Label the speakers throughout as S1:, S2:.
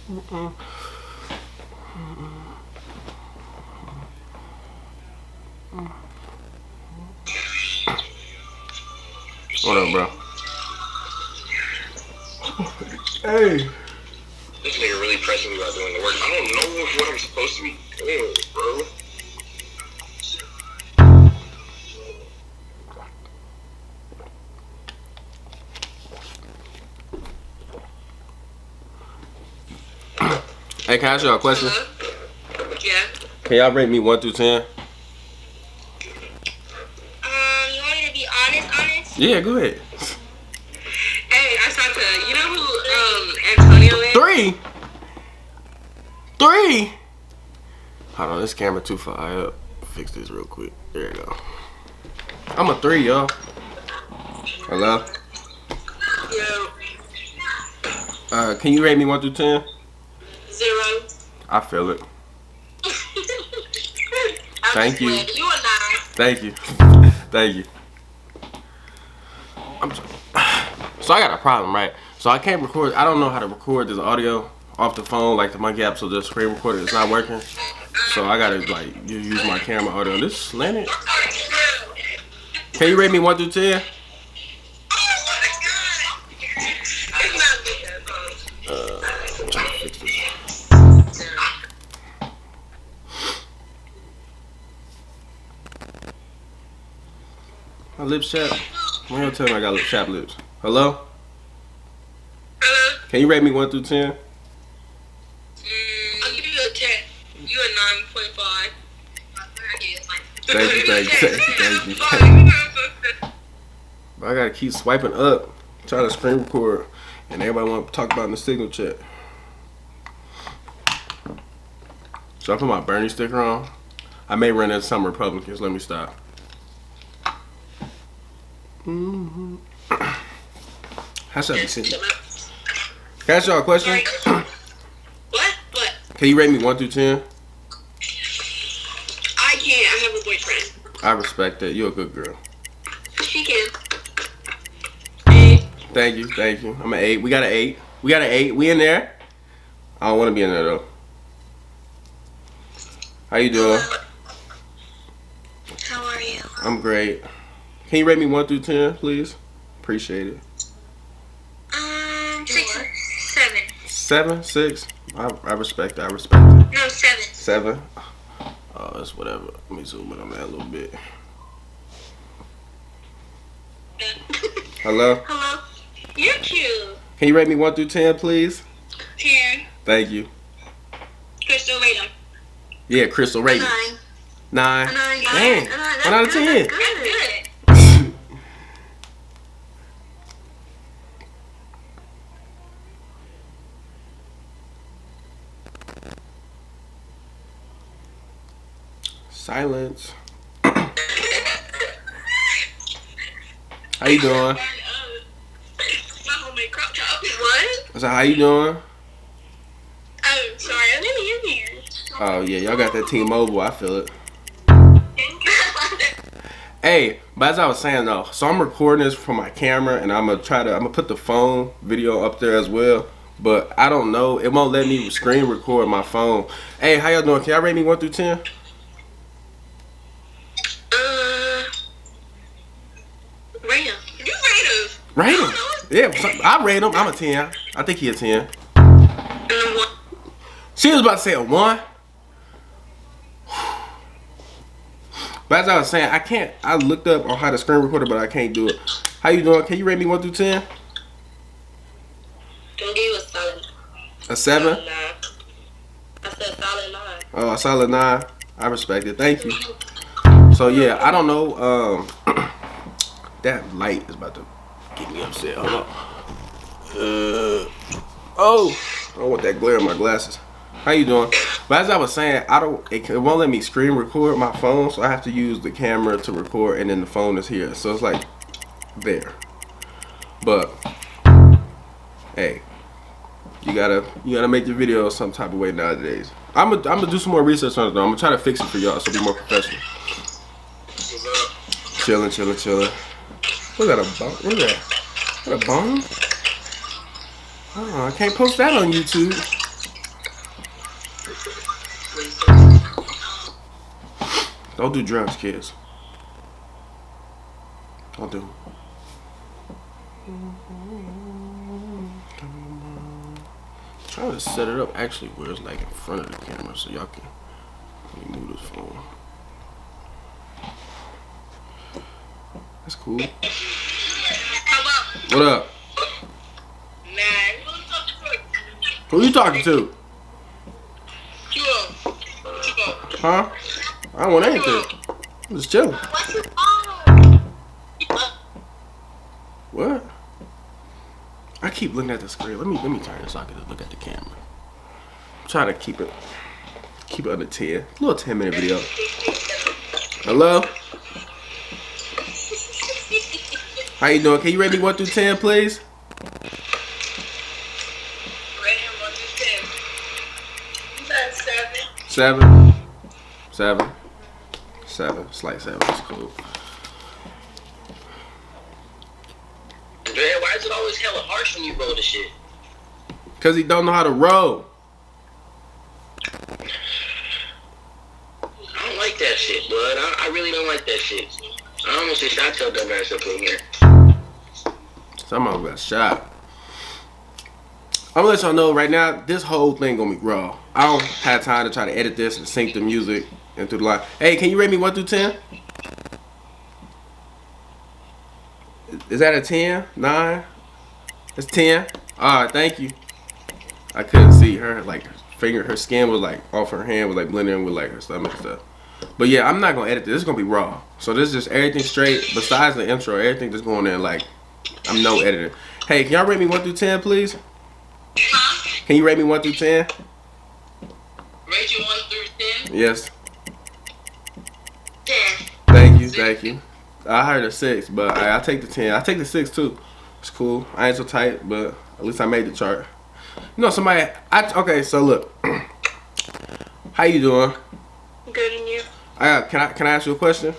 S1: What up, bro? Hey.
S2: This nigga really pressing me about doing the work. I don't know what I'm supposed to be doing, bro.
S1: Hey, can I ask y'all a question?
S3: Yeah.
S1: Can y'all rate me 1 through 10?
S3: You want me to be honest?
S1: Yeah, go ahead.
S3: Hey, I talked to, you know who Antonio is?
S1: 3. Hold on, this camera too far up. Fix this real quick. There you go. I'm a 3, y'all. Hello?
S3: Yo.
S1: Can you rate me 1 through 10?
S3: 0.
S1: I feel it. Thank you.
S3: You a 9.
S1: Thank you. Thank you. So I got a problem, right? So I can't record. I don't know how to record this audio off the phone like the monkey app. So the screen recorder is not working. So I gotta like use my camera audio. This slanted. Can you rate me 1 through 10? I'm trying to fix this. My lips chapped. Why you tell me I got chapped lips? Hello?
S3: Hello?
S1: Can you rate me 1 through 10?
S3: I'll give you a 10. You a 9.5.
S1: Thank you. But I gotta keep swiping up, trying to screen record, and everybody want to talk about in the signal chat. So I put my Bernie sticker on. I may run into some Republicans. Let me stop. How should I be sitting? Can I ask y'all a question?
S3: What?
S1: Can you rate me 1 through 10?
S3: I can't. I have a boyfriend.
S1: I respect that. You're a good girl.
S3: She can.
S1: Thank you. I'm an 8. We got an 8. We in there? I don't want to be in there though. How you doing?
S3: How are you?
S1: I'm great. Can you rate me 1 through 10, please? Appreciate it.
S3: 6, 7.
S1: 7, 6. I respect it.
S3: No, 7.
S1: 7. Oh, that's whatever. Let me zoom in on that a little bit. Hello?
S3: Hello? You're cute.
S1: Can you rate me 1 through 10, please?
S3: 10.
S1: Thank you.
S3: Crystal, rate him.
S1: Yeah, Crystal, rate me. 9.
S3: 9.
S1: Dang. 1 out of 10.
S3: That's good.
S1: Silence. How you doing?
S3: My homemade crop top. What?
S1: I said, how you doing?
S3: Oh, sorry. I didn't hear you.
S1: Oh, yeah. Y'all got that T-Mobile. I feel it. Hey, but as I was saying though, so I'm recording this from my camera and I'm gonna put the phone video up there as well. But I don't know. It won't let me screen record my phone. Hey, how y'all doing? Can y'all rate me 1 through 10?
S3: Rate him. You rate him.
S1: Rate him. Yeah, I rate him. I'm a 10. I think he a 10. She was about to say a 1. But as I was saying, I looked up on how to screen record it, but I can't do it. How you doing? Can you rate me 1 through 10?
S3: Don't give you a solid.
S1: A 7?
S3: 9. I said solid 9.
S1: Oh, a solid 9. I respect it. Thank you. So yeah, I don't know. That light is about to get me upset. Hold on. Oh, I don't want that glare in my glasses. How you doing? But as I was saying, it won't let me screen record my phone, so I have to use the camera to record, and then the phone is here. So it's like there. But hey, you gotta make your videos some type of way nowadays. I'm gonna do some more research on it though. I'm gonna try to fix it for y'all so be more professional. Chilling. Look at a bone. What is that? Is that a bone? Oh, I can't post that on YouTube. Don't do drugs, kids. Don't do. Trying to set it up actually where it's like in front of the camera so y'all can move this phone. That's cool.
S3: Hello.
S1: What up?
S3: Man.
S1: Who you talking to? Huh? I don't want anything. I'm just chilling.
S3: What's your phone?
S1: What? I keep looking at the screen. Let me turn this so I can look at the camera. I'm trying to keep it under 10. A little 10-minute video. Hello? How you doing? Can you rate me 1 through 10, please?
S3: Rate him 1 through 10. You got 7.
S1: 7. 7. 7. It's like 7. It's cool.
S2: Man, why is it always hella harsh when you roll the shit?
S1: Cause he don't know how to roll.
S2: I don't like that shit, bud. I really don't like that shit. I almost just shot your dumb ass up in here.
S1: Someone got shot. I'm gonna let y'all know right now, this whole thing gonna be raw. I don't have time to try to edit this and sync the music into the line. Hey, can you rate me 1 through 10? Is that a 10? 9? It's 10. Alright, thank you. I couldn't see her, like her skin was like off her hand, was like blending in with like her stomach and stuff. But yeah, I'm not gonna edit this. This is gonna be raw. So this is just everything straight. Besides the intro, everything just going in like I'm no editing. Hey, can y'all rate me 1 through 10, please? Can you rate me 1 through 10?
S3: Rate you 1 through 10?
S1: Yes.
S3: 10.
S1: Thank you. I heard a 6, but I'll take the 10. I'll take the 6 too. It's cool. I ain't so tight, but at least I made the chart. You know, somebody. Okay, so look. How you doing?
S3: Good, and you?
S1: Can I ask you a question?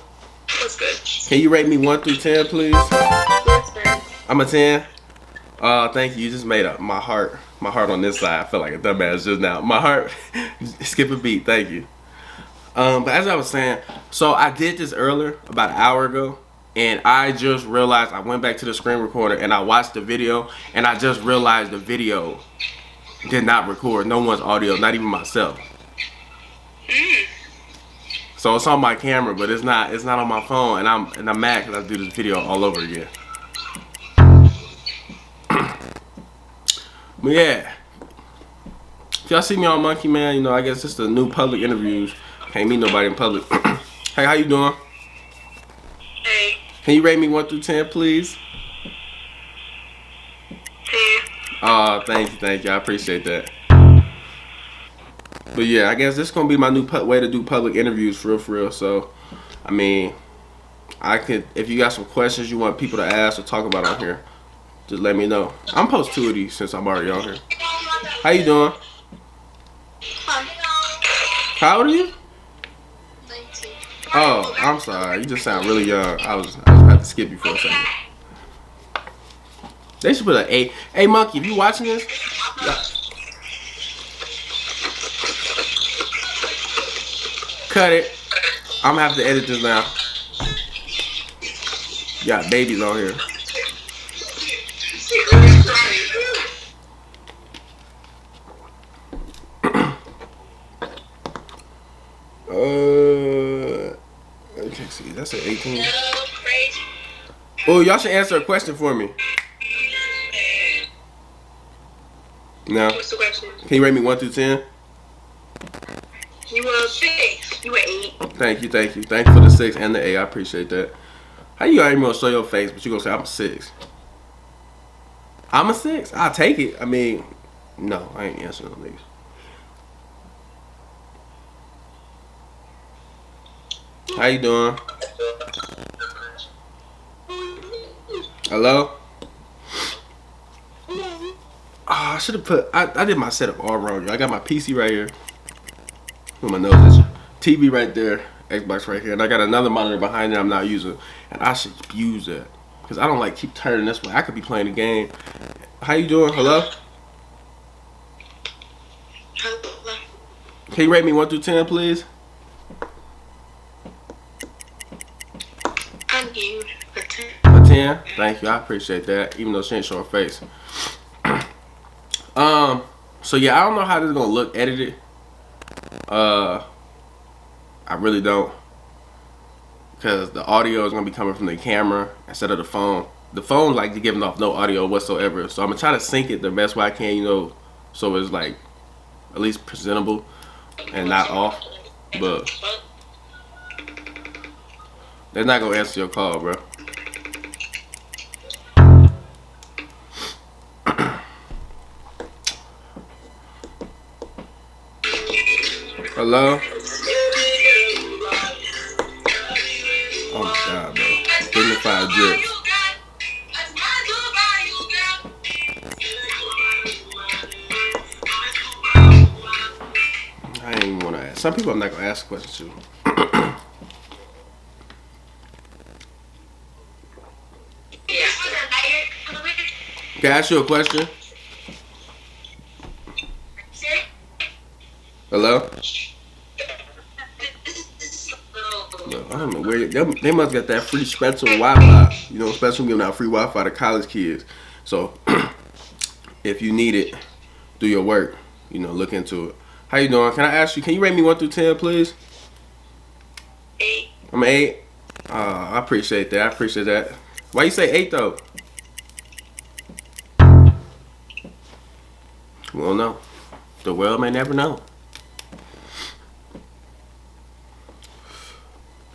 S3: What's good?
S1: Can you rate me 1 through 10, please?
S3: What's good?
S1: I'm a 10. Thank you. You just made up my heart on this side. I feel like a dumbass just now. My heart, skip a beat. Thank you. But as I was saying, so I did this earlier, about an hour ago, and I just realized I went back to the screen recorder and I watched the video, and I just realized the video did not record no one's audio, not even myself. So it's on my camera, but it's not on my phone, and I'm mad because I do this video all over again. But yeah, if y'all see me on Monkey Man, you know, I guess it's the new public interviews. Can't meet nobody in public. Hey, how you doing?
S3: Hey.
S1: Can you rate me 1 through 10, please?
S3: 10.
S1: Thank you. I appreciate that. But yeah, I guess this is gonna be my new way to do public interviews for real. So, I mean, I could, if you got some questions you want people to ask or talk about on here, just let me know. I'm post 2 of these since I'm already on here. How you doing? How old are you?
S3: 19.
S1: Oh, I'm sorry. You just sound really young. I was about to skip you for a second. They should put an 8. Hey, Monkey, if you watching this? Cut it. I'm gonna have to edit this now. Got babies on here. Okay, see, that's an 18. Oh, y'all should answer a question for me. No.
S3: What's the question?
S1: Can you rate me 1 through 10?
S3: You were 6. You were 8.
S1: Thank you. Thank you for the 6 and the 8. I appreciate that. How you ain't gonna show your face, but you gonna say I'm a 6? I'm a 6. I'll take it. I mean, no, I ain't answering no niggas. How you doing? Hello? Oh, I should have put. I did my setup all wrong. I got my PC right here. With my nose. TV right there. Xbox right here. And I got another monitor behind it I'm not using. And I should use that. Because I don't like keep turning this way. I could be playing a game. How you doing? Hello?
S3: Hello.
S1: Can you rate me 1 through 10, please? 10? Thank you. I appreciate that. Even though she ain't showing face. So yeah, I don't know how this is gonna look edited. I really don't. Because the audio is gonna be coming from the camera instead of the phone. The phone like giving off no audio whatsoever. So I'm gonna try to sync it the best way I can, you know, so it's like at least presentable and not off. But they're not gonna answer your call, bro. Hello? Oh my god, bro. Dignified drip. I ain't even wanna ask. Some people I'm not gonna ask questions to. Can I ask you a question? Hello? No, I don't know where they must get that free special Wi-Fi. You know, special giving out free Wi-Fi to college kids. So if you need it, do your work. You know, look into it. How you doing? Can I ask you? Can you rate me 1 through 10, please?
S3: 8.
S1: I'm an 8. I appreciate that. I appreciate that. Why you say 8 though? We don't know. The world may never know.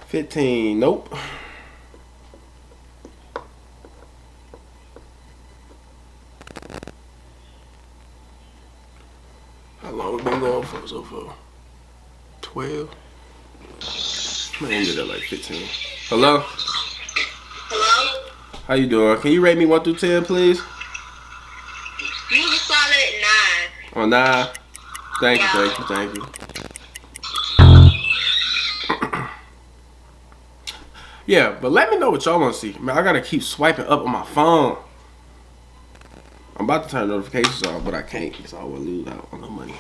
S1: 15. Nope. How long we been going for so far? 12. I'm gonna get that like 15. Hello?
S3: Hello?
S1: How you doing? Can you rate me 1 through 10, please?
S3: You a solid 9.
S1: Oh, 9. Thank you, thank you, thank you. Yeah, but let me know what y'all want to see. Man, I gotta keep swiping up on my phone. I'm about to turn notifications off, but I can't because I will lose out on the money.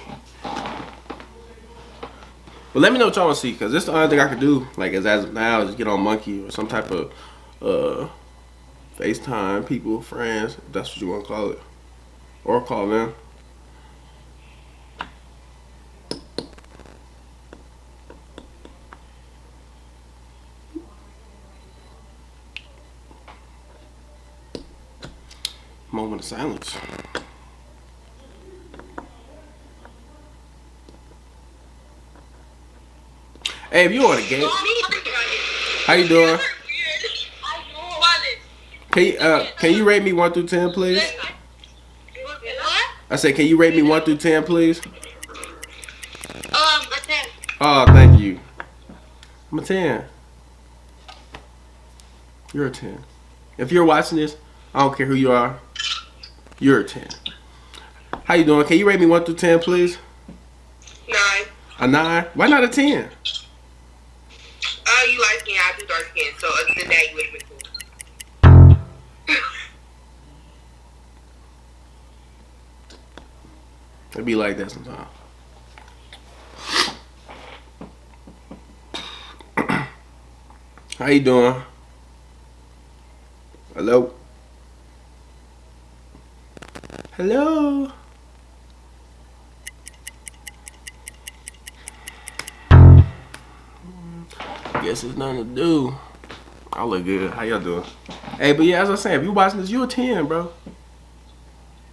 S1: But let me know what y'all want to see, because this is the only thing I can do. Like, as of now, is get on Monkey or some type of FaceTime people, friends, if that's what you want to call it, or call them. Moment of silence. Hey, if you want a game, how you doing? Can you rate me 1 through 10, please? I said, can you rate me 1 through 10, please?
S3: A 10.
S1: Oh, thank you. I'm a 10. You're a 10. If you're watching this, I don't care who you are. You're a 10. How you doing? Can you rate me 1 through 10, please?
S3: 9.
S1: A 9? Why not a 10?
S3: You light skin, I do dark skin, so other than that, you would have been cool.
S1: It be like that sometimes. How you doing? Hello? Hello? Guess there's nothing to do. I look good. How y'all doing? Hey, but yeah, as I was saying, if you watching this, you a 10, bro.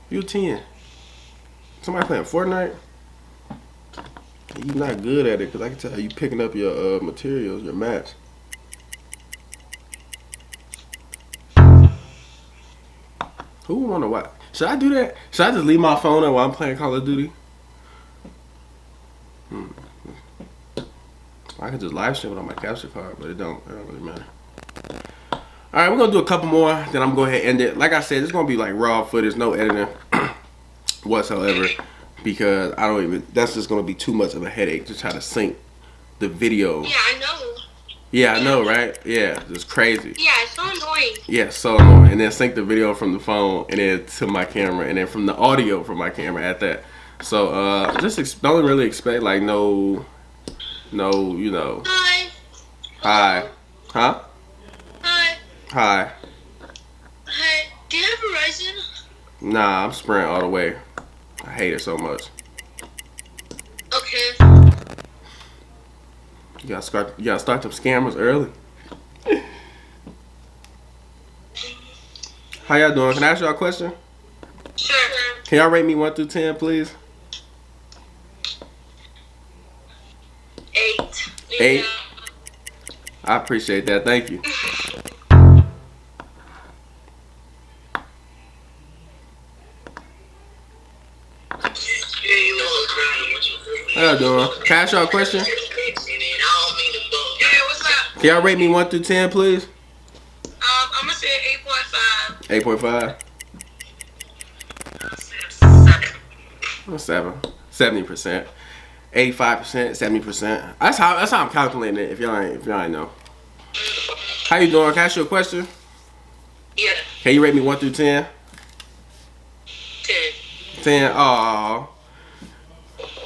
S1: You a 10. Somebody playing Fortnite? You not good at it, because I can tell you picking up your materials, your mats. Who would want to watch? Should I do that? Should I just leave my phone on while I'm playing Call of Duty? I could just live stream it on my capture card, but it don't really matter. Alright, we're going to do a couple more, then I'm going to go ahead and end it. Like I said, it's going to be like raw footage, no editing whatsoever, because I don't even, that's just going to be too much of a headache to try to sync the video.
S3: Yeah, I know.
S1: Yeah, I know, right? Yeah, it's crazy.
S3: Yeah, it's so annoying.
S1: Yeah, so annoying. And then sync the video from the phone and then to my camera and then from the audio from my camera at that. So just don't really expect like no, you know.
S3: Hi.
S1: Hi. Huh?
S3: Hi.
S1: Hi. Nah, I'm spraying all the way. I hate it so much.
S3: Okay.
S1: You gotta start them scammers early. How y'all doing? Can I ask y'all a question?
S3: Sure.
S1: Can y'all rate me 1 through 10, please?
S3: 8.
S1: 8. I appreciate that. Thank you. How y'all doing? Can I ask y'all a question?
S3: Yeah, what's up?
S1: Can y'all rate me 1 through 10, please?
S3: I'm gonna say 8.5.
S1: 8.5. 7. 70%. 85%. 70%. That's how I'm calculating it. If y'all ain't know. How you doing? Can I ask you a question?
S3: Yeah.
S1: Can you rate me 1 through 10?
S3: 10.
S1: 10. Aww.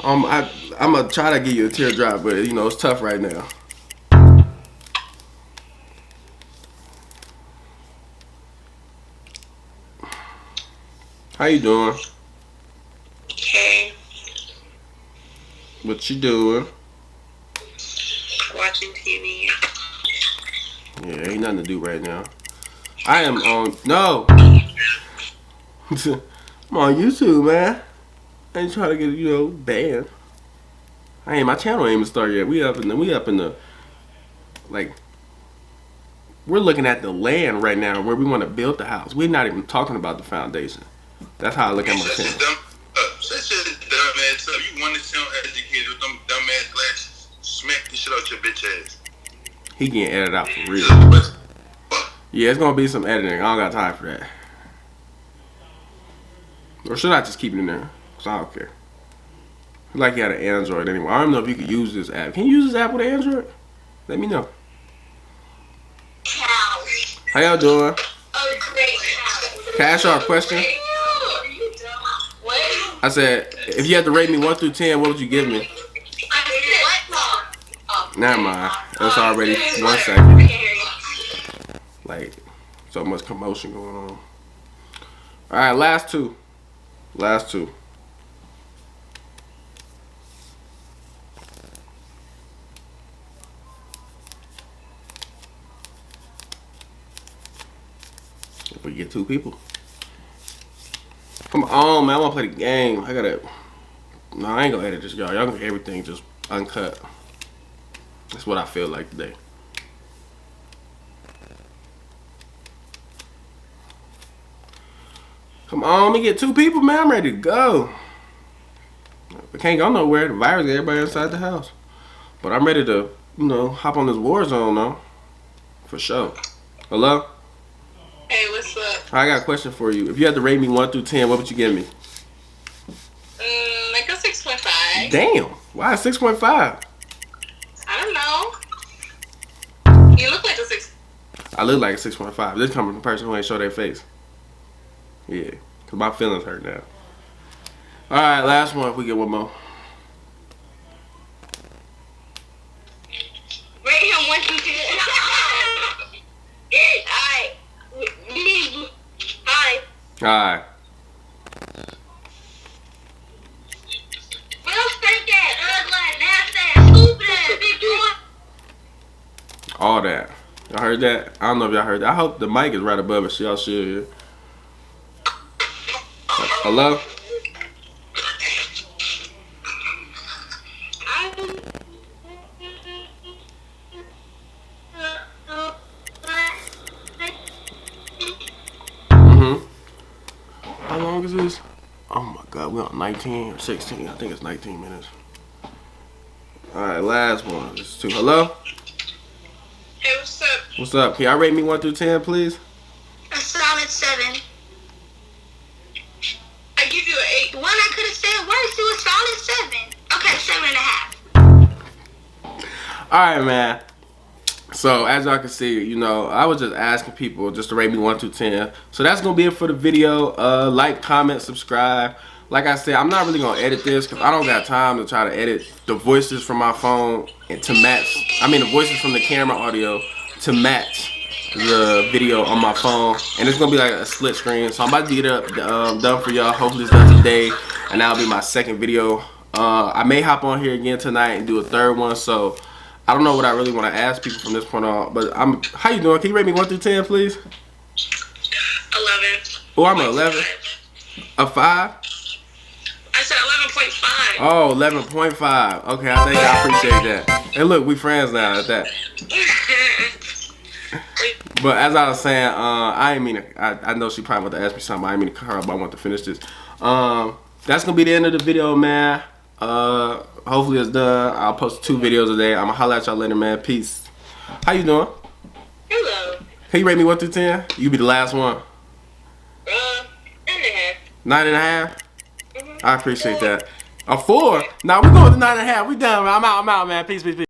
S1: I'm gonna try to give you a teardrop, but you know it's tough right now. How you doing?
S3: Okay.
S1: What you doing?
S3: Watching TV.
S1: Yeah, ain't nothing to do right now. I am on no. I'm on YouTube, man. I ain't trying to get banned. My channel ain't even started yet. We up in the like. We're looking at the land right now where we want to build the house. We're not even talking about the foundation. That's how I look at my channel.
S2: Such a dumb ass up. You want to sound educated with them dumb ass glasses. Smack the shit out your bitch ass.
S1: He getting edited out for real. Yeah, it's gonna be some editing. I don't got time for that. Or should I just keep it in there? Cause I don't care. Like you had an Android anyway. I don't know if you could use this app. Can you use this app with an Android? Let me know. How y'all doing? Can I ask y'all a question? I said, if you had to rate me 1 through 10, what would you give me? Never mind. That's already 1 second. Like, so much commotion going on. Alright, last two. Last two. If we get 2 people. Come on, man. I want to play the game. I gotta. No, I ain't gonna edit this, y'all. Y'all gonna get everything just uncut. That's what I feel like today. Come on, let me get 2 people, man. I'm ready to go. We can't go nowhere. The virus got everybody inside the house. But I'm ready to, hop on this war zone, though. For sure. Hello?
S3: Hey, what's up?
S1: I got a question for you. If you had to rate me 1 through 10, what would you give me?
S3: Like a 6.5.
S1: Damn. Why 6.5?
S3: I don't know. You look like a 6.
S1: I look like a 6.5. This coming from a person who ain't show their face. Yeah. Because my feelings hurt now. Alright, last one if we get one more.
S3: Rate him 1 through 10. Alright. Hi.
S1: Alright.
S3: Real stinking, ugly, nasty, stupid, big boy.
S1: All that. Y'all heard that? I don't know if y'all heard that. I hope the mic is right above it so y'all should hear. Hello? How long is this? Oh my god, we're on 19 or 16. I think it's 19 minutes. Alright, last one. This is 2. Hello?
S3: Hey, what's up?
S1: What's up? Can y'all rate me 1 through 10, please?
S3: A solid 7. I give you an 8. The one I could have said worse, it was solid 7. Okay, 7.5.
S1: Alright, man. So, as y'all can see, I was just asking people just to rate me 1 through 10. So, that's going to be it for the video. Like, comment, subscribe. Like I said, I'm not really going to edit this because I don't got time to try to edit the voices from my phone and to match. I mean, the voices from the camera audio to match the video on my phone, and it's gonna be like a split screen. So I'm about to get it up done for y'all. Hopefully it's done today, and that'll be my second video. I may hop on here again tonight and do a third one. So I don't know what I really want to ask people from this point on. But how you doing? Can you rate me 1 through 10, please?
S3: 11.
S1: Oh, I'm an 11. A 5?
S3: I said 11.5.
S1: Oh, 11.5. Okay, I think I appreciate that. And look, we friends now at that. But as I was saying, I didn't mean to, I know she probably want to ask me something. I didn't mean to cut her, but I want to finish this. That's gonna be the end of the video, man. Hopefully it's done. I'll post 2 videos a day. I'm gonna holler at y'all later, man. Peace. How you doing?
S3: Hello.
S1: Can you rate me 1 through 10? You be the last one.
S3: 9.5.
S1: 9.5. I appreciate that. A 4. Now we going to 9.5. We done. I'm out, man. Peace, peace, peace.